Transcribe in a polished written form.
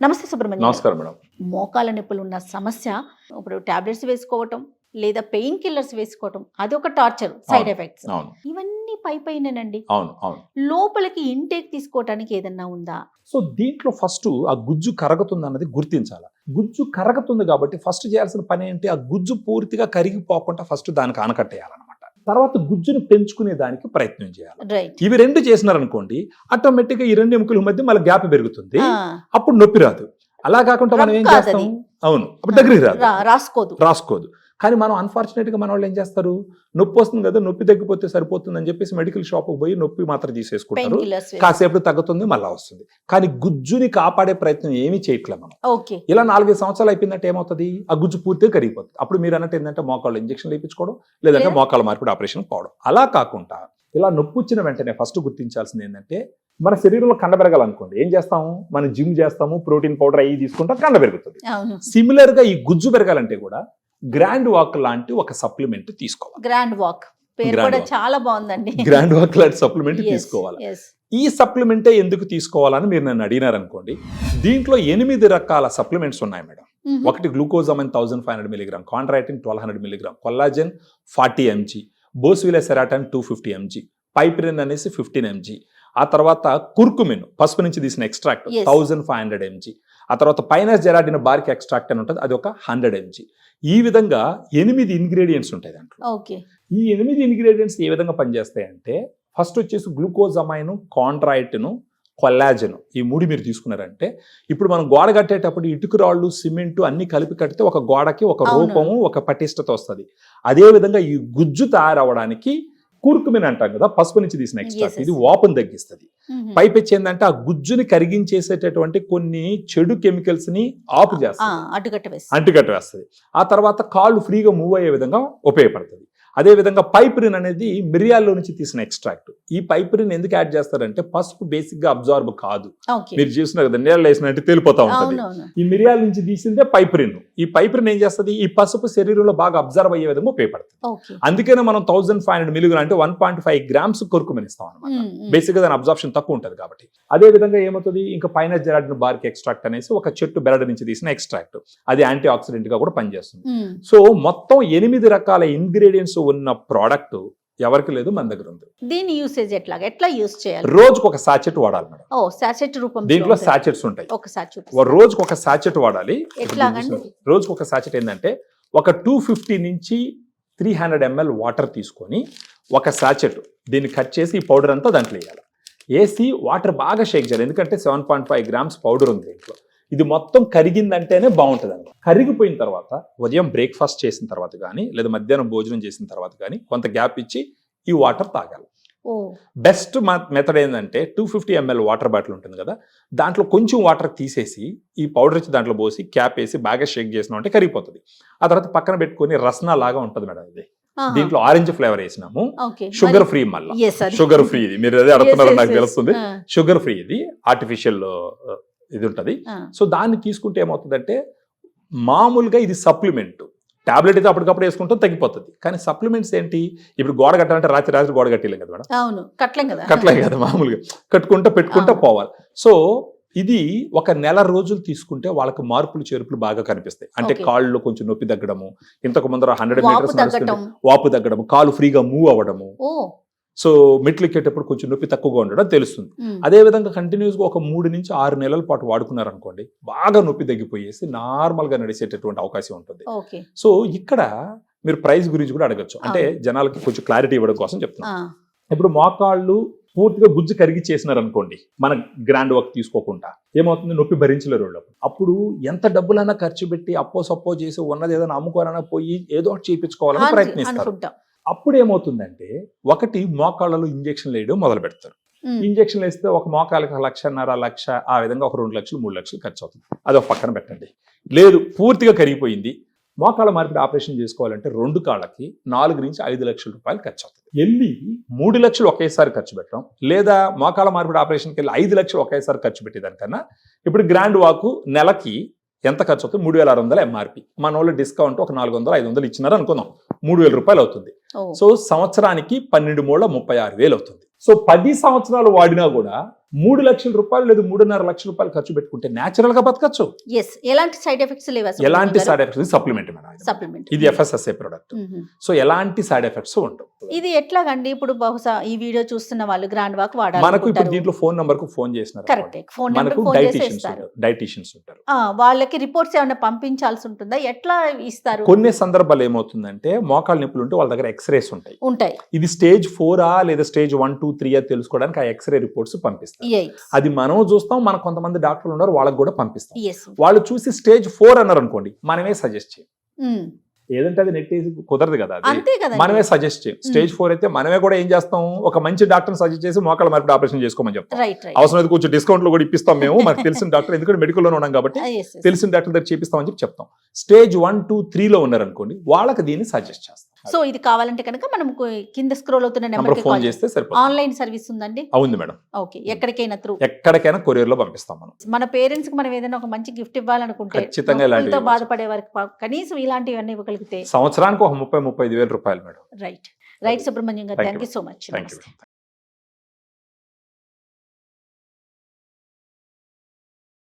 నమస్తే సుబ్రహ్మణ్యం. నమస్కారం మేడం. మోకాల నొప్పులు ఉన్న సమస్య ఇప్పుడు టాబ్లెట్స్ వేసుకోవటం లేదా పెయిన్ కిల్లర్స్ వేసుకోవటం అదొక టార్చర్ సైడ్ ఎఫెక్ట్స్. అవును ఇవన్నీ పైనండి. అవును అవును లోపలికి ఇంటేక్ తీసుకోవటానికి ఏదన్నా ఉందా? సో దీంట్లో ఫస్ట్ ఆ గుజ్జు కరగతుంది అన్నది గుర్తించాలి. గుజ్జు కరగతుంది కాబట్టి ఫస్ట్ చేయాల్సిన పని ఏంటి, ఆ గుజ్జు పూర్తిగా కరిగిపోకుండా ఫస్ట్ దానికి ఆనకట్టేయాలన్నమాట. తర్వాత గుజ్జును పెంచుకునే దానికి ప్రయత్నం చేయాలి. రైట్. ఇవి రెండు చేసినారనుకోండి, ఆటోమేటిక్ గా ఈ రెండు ఎముకల మధ్య మళ్ళీ గ్యాప్ పెరుగుతుంది, అప్పుడు నొప్పి రాదు. అలా కాకుండా మనం ఏం చేస్తాం, అవును అప్పుడు దగ్గరికి రాసుకోదు. కానీ మనం అన్ఫార్చునేట్ గా మన వాళ్ళు ఏం చేస్తారు, నొప్పి వస్తుంది కదా, నొప్పి తగ్గిపోతే సరిపోతుంది అని చెప్పేసి మెడికల్ షాప్ పోయి నొప్పి మాత్రం తీసేసుకుంటారు. కాసేపు తగ్గుతుంది, మళ్ళా వస్తుంది. కానీ గుజ్జుని కాపాడే ప్రయత్నం ఏమీ చేయట్లేదు మనం. ఇలా 4-5 సంవత్సరాలు అయిపోయిందంటే ఏమవుతుంది, ఆ గుజ్జు పూర్తిగా కరిగిపోతుంది. అప్పుడు మీరు అన్నట్టు ఏంటంటే మోకాళ్ళు ఇంజక్షన్ వేయించుకోవడం, లేదంటే మోకాళ్ళ మార్పిడి ఆపరేషన్ పోవడం. అలా కాకుండా ఇలా నొప్పి వచ్చిన వెంటనే ఫస్ట్ గుర్తించాల్సింది ఏంటంటే, మన శరీరంలో కండ పెరగాలనుకోండి ఏం చేస్తాము, మనం జిమ్ చేస్తాము, ప్రోటీన్ పౌడర్ అయ్యి తీసుకుంటాం, కండ పెరుగుతుంది. సిమిలర్ గా ఈ గుజ్జు పెరగాలంటే కూడా గ్రాండ్ వాక్ లాంటి ఒక సప్లిమెంట్ తీసుకోవాలి. గ్రాండ్ వాక్ పేరు కూడా చాలా బాగుందండి. గ్రాండ్ వాక్ లాంటి సప్లిమెంట్ తీసుకోవాలి. ఈ సప్లిమెంటే ఎందుకు తీసుకోవాలని మీరు నన్ను అడిగినారనుకోండి, దీంట్లో 8 రకాల సప్లిమెంట్స్ ఉన్నాయి మేడం. ఒకటి glucosamine 1500 mg, కాండ్రాయిటిన్ 1200 mg, collagen 40 mg, బోస్విలెసెరాటన్ 250 mg, పైప్రిన్ అనేసి 15 mg, ఆ తర్వాత కుర్కుమిన్ పసుపు నుంచి తీసిన ఎక్స్ట్రాక్ట్ 1500 mg, ఆ తర్వాత పైనస్ జెరాడిన్ బార్క్ ఎక్స్ట్రాక్ట్ అని ఉంటుంది, అది ఒక 100 mg. ఈ విధంగా 8 ఇంగ్రీడియంట్స్ ఉంటాయి దాంట్లో. ఈ 8 ఇంగ్రీడియంట్స్ ఏ విధంగా పనిచేస్తాయంటే, ఫస్ట్ వచ్చేసి గ్లూకోజమైన్, కాండ్రాయిటిన్, కొల్లాజెన్, ఈ 3 మీరు తీసుకున్నారంటే, ఇప్పుడు మనం గోడ కట్టేటప్పుడు ఇటుక రాళ్ళు, సిమెంట్ అన్ని కలిపి కడితే ఒక గోడకి ఒక రూపము, ఒక పటిష్టత వస్తుంది. అదే విధంగా ఈ గుజ్జు తయారవడానికి కుర్కుమిన్ అంటాం కదా, పసుపు నుంచి తీసిన ఎక్స్ట్రాక్ట్, ఇది వాపును తగ్గిస్తుంది. పైపెచ్చి ఏంటంటే ఆ గుజ్జుని కరిగించేసేటటువంటి కొన్ని చెడు కెమికల్స్ ని ఆపు చేస్తుంది, అంటుకట్ట వేస్తుంది. ఆ తర్వాత కాళ్ళు ఫ్రీగా మూవ్ అయ్యే విధంగా ఉపయోగపడుతుంది. అదే విధంగా పైప్రిన్ అనేది మిరియాల్లో నుంచి తీసిన ఎక్స్ట్రాక్ట్. ఈ పైప్రిన్ ఎందుకు యాడ్ చేస్తారంటే, పసుపు బేసిక్ గా అబ్జార్బ్ కాదు, మీరు చూసినారు కదా, నీళ్ళు వేసినట్టు తేలిపోతా ఉంటుంది. ఈ మిరియాల నుంచి తీసిందే పైప్రిన్. ఈ పైప్రిన్ ఏం చేస్తుంది, ఈ పసుపు శరీరంలో బాగా అబ్జర్వ్ అయ్యే విధంగా ఉపయోగపడుతుంది. అందుకనే మనం 1500 mg అంటే 1.5 grams కొరుకుమని ఇస్తాం అనమాట. బేసిక్ గా దాని అబ్జార్ప్షన్ తక్కువ ఉంటుంది కాబట్టి. అదే విధంగా ఏమవుతుంది, ఇంకా పైన జెరాడిన్ బార్క్ ఎక్స్ట్రాక్ట్ అనేసి ఒక చెట్టు బెరడు నుంచి తీసిన ఎక్స్ట్రాక్ట్, అది యాంటీ ఆక్సిడెంట్ గా కూడా పనిచేస్తుంది. సో మొత్తం 8 రకాల ఇంగ్రీడియంట్స్ ఉన్న ప్రోడక్ట్ ఎవరికి లేదు, మన దగ్గర ఉంది. దీని యూసేజ్ ఎట్లా యూస్ చేయాలి? రోజుకు ఒక సాచెట్ వాడాలి మేడం. సాచెట్ రూపంలో దీంట్లో సాచెట్స్ ఉంటాయి. ఒక సాచెట్ రోజుకు ఒక సాచెట్ వాడాలి. ఎట్లాగండి? రోజుకు ఒక సాచెట్ ఏంటంటే, ఒక 250 నుంచి 300 ml వాటర్ తీసుకొని ఒక సాచెట్ దీన్ని కట్ చేసి ఈ పౌడర్ అంతా దాంట్లో వేయాలి. వేసి వాటర్ బాగా షేక్ చేయాలి, ఎందుకంటే 7.5 grams పౌడర్ ఉంది దీంట్లో. ఇది మొత్తం కరిగిందంటేనే బాగుంటుంది అండి. కరిగిపోయిన తర్వాత ఉదయం బ్రేక్ఫాస్ట్ చేసిన తర్వాత కానీ, లేదా మధ్యాహ్నం భోజనం చేసిన తర్వాత కానీ కొంత గ్యాప్ ఇచ్చి ఈ వాటర్ తాగాలి. బెస్ట్ మెథడ్ ఏంటంటే, 250 ml వాటర్ బాటిల్ ఉంటుంది కదా, దాంట్లో కొంచెం వాటర్ తీసేసి ఈ పౌడర్ ఇచ్చి దాంట్లో పోసి క్యాప్ వేసి బాగా షేక్ చేసినాం అంటే కరిగిపోతుంది. ఆ తర్వాత పక్కన పెట్టుకొని రసనా లాగా ఉంటుంది మేడం. ఇది దీంట్లో ఆరెంజ్ ఫ్లేవర్ వేసినాము, షుగర్ ఫ్రీ, మళ్ళీ షుగర్ ఫ్రీ. ఇది మీరు అదే అడుగుతున్నారని నాకు తెలుస్తుంది. షుగర్ ఫ్రీ, ఇది ఆర్టిఫిషియల్ ఇది ఉంటుంది. సో దాన్ని తీసుకుంటే ఏమవుతుందంటే, మామూలుగా ఇది సప్లిమెంట్. టాబ్లెట్ అయితే అప్పటికప్పుడు వేసుకుంటాం, తగ్గిపోతుంది. కానీ సప్లిమెంట్స్ ఏంటి, ఇప్పుడు గోడ కట్టాలంటే రాత్రి గోడ కట్టలేం కదా మేడం, కట్టలేం కదా, మామూలుగా పెట్టుకుంటా పోవాలి. సో ఇది ఒక నెల రోజులు తీసుకుంటే వాళ్ళకి మార్పులు చేర్పులు బాగా కనిపిస్తాయి. అంటే కాళ్ళలో కొంచెం నొప్పి తగ్గడము, ఇంతకు ముందర 100 meters నడుస్తుంటే వాపు తగ్గడము, కాలు ఫ్రీగా మూవ్ అవ్వడము, సో మెట్లు ఎక్కేటప్పుడు కొంచెం నొప్పి తక్కువగా ఉండడం తెలుస్తుంది. అదే విధంగా కంటిన్యూస్ గా ఒక 3 నుంచి 6 నెలల పాటు వాడుకున్నారనుకోండి, బాగా నొప్పి తగ్గిపోయేసి నార్మల్ గా నడిచేటటువంటి అవకాశం ఉంటుంది. సో ఇక్కడ మీరు ప్రైస్ గురించి కూడా అడగచ్చు, అంటే జనాలకి కొంచెం క్లారిటీ ఇవ్వడం కోసం చెప్తున్నాను. ఇప్పుడు మోకాళ్ళు పూర్తిగా గుజ్జు కరిగి చేసినారనుకోండి, మన గ్రాండ్ వర్క్ తీసుకోకుండా, ఏమవుతుంది, నొప్పి భరించలేరు వాళ్ళు. అప్పుడు ఎంత డబ్బులైనా ఖర్చు పెట్టి అప్పో సప్పో చేసి ఉన్నది ఏదైనా అమ్ముకోవాలన్నా పోయి ఏదో ఒకటి చేయించుకోవాలని ప్రయత్నిస్తారు. అప్పుడు ఏమవుతుందంటే, ఒకటి మోకాళ్ళలో ఇంజక్షన్లు వేయడం మొదలు పెడతారు. ఇంజక్షన్లు వేస్తే ఒక మోకాళ్ళకి 1,50,000 ఆ విధంగా ఒక 2 లక్షలు 3 లక్షలు ఖర్చు అవుతుంది. అది ఒక పక్కన పెట్టండి. లేదు పూర్తిగా కరిగిపోయింది, మోకాళ్ళ మార్పిడి ఆపరేషన్ చేసుకోవాలంటే 2 కాళ్ళకి 4 నుంచి 5 లక్షల రూపాయలు ఖర్చు అవుతుంది. వెళ్ళి 3 లక్షలు ఒకేసారి ఖర్చు పెట్టడం, లేదా మోకాళ్ళ మార్పిడి ఆపరేషన్కి వెళ్ళి 5 లక్షలు ఒకేసారి ఖర్చు పెట్టేదానికన్నా, ఇప్పుడు గ్రాండ్ వాకు నెలకి ఎంత ఖర్చు అవుతుంది, 3,600 MRP. మన వాళ్ళు డిస్కౌంట్ ఒక 400-500 ఇచ్చినారు అనుకుందాం, 3,000 రూపాయలు అవుతుంది. సో సంవత్సరానికి 12 మూళ్ళ 36,000 అవుతుంది. సో 10 సంవత్సరాలు వాడినా కూడా 3 లక్షల రూపాయలు లేదా 3.5 లక్షల రూపాయలు ఖర్చు పెట్టుకుంటే న్యాచురల్ గా బతకచ్చు. ఎస్, ఎలాంటి సైడ్ ఎఫెక్ట్స్ లేవా ఎలాంటి side effects, supplement madam, supplement ఇది FSSAI ప్రొడక్ట్. సో ఎలాంటి సైడ్ ఎఫెక్ట్స్ ఉండవు. ఇది ఎట్లాగండి ఇప్పుడు బహుశా ఈ వీడియో చూస్తున్న వాళ్ళు గ్రాండ్ వాక్ మనకు ఇప్పుడు వాడాలి, దీంట్లో ఫోన్ నంబర్ కు ఫోన్ చేసినారు, కరెక్ట్, ఫోన్ నెంబర్ మనకు ఫోన్ చేసి డైటీషియన్స్ ఇస్తారు. ఉంటారు, డైటీషియన్స్ ఉంటారు. వాళ్ళకి రిపోర్ట్స్ ఏమైనా పంపించాల్సి ఉంటుందా, ఎట్లా ఇస్తారు? కొన్ని సందర్భాలు ఏమవుతుందంటే మోకాళ్ళ నొప్పులు ఉంటే వాళ్ళ దగ్గర ఎక్స్రేస్ ఉంటాయి. ఉంటాయి. ఇది స్టేజ్ 4 లేదా స్టేజ్ 1, 2, 3 తెలుసుకోవడానికి ఆ ఎక్స్రే రిపోర్ట్స్ పంపిస్తారు. అది మనం చూస్తాం, మనకు కొంతమంది డాక్టర్లు ఉన్నారు వాళ్ళకి కూడా పంపిస్తాం. వాళ్ళు చూసి స్టేజ్ 4 అన్నారు అనుకోండి, మనమే సజెస్ట్ చేయం. ఏదంటే అది నెట్ కుదరదు కదా, అంతే కదా, మనమే సజెస్ట్ చేయం. స్టేజ్ 4 అయితే మనమే కూడా ఏం చేస్తాం, ఒక మంచి డాక్టర్ సజెస్ట్ చేసి మోకాళ్ళ మార్పిడి ఆపరేషన్ చేసుకోమని చెప్తాం. అవసరం అయితే కొంచెం డిస్కౌంట్ లో కూడా ఇప్పిస్తాం మేము, మనకు తెలిసిన డాక్టర్, ఎందుకంటే మెడికల్ లో ఉన్నాం కాబట్టి తెలిసిన డాక్టర్ దగ్గర చేపిస్తామని చెప్పి చెప్తాం. స్టేజ్ 1, 2, 3 లో ఉన్నారనుకోండి, వాళ్ళకి దీన్ని సజెస్ట్ చేస్తాం. సో ఇది కావాలంటే కనుక మనం కింద స్క్రోల్ అవుతున్న నెంబర్ కి ఫోన్ చేస్తే సరిపోతుంది. ఆన్లైన్ సర్వీస్ ఉందండి? అవును మేడం. ఓకే, ఎక్కడికైనా త్రూ, ఎక్కడికైనా కొరియర్ లో పంపిస్తాం మనం. మన పేరెంట్స్ కి మనం ఏదైనా ఒక మంచి గిఫ్ట్ ఇవ్వాలనుకుంటే, ఖచ్చితంగా ఇలాంటివి నొప్పులతో బాధపడే వారికి కనీసం ఇలాంటివన్నీ ఇవ్వగలిగితే సంవత్సరానికి ఒక 30-35 వేల రూపాయలు మేడం. రైట్ సుబ్రహ్మణ్యం గారు, thank you so much. Thank you.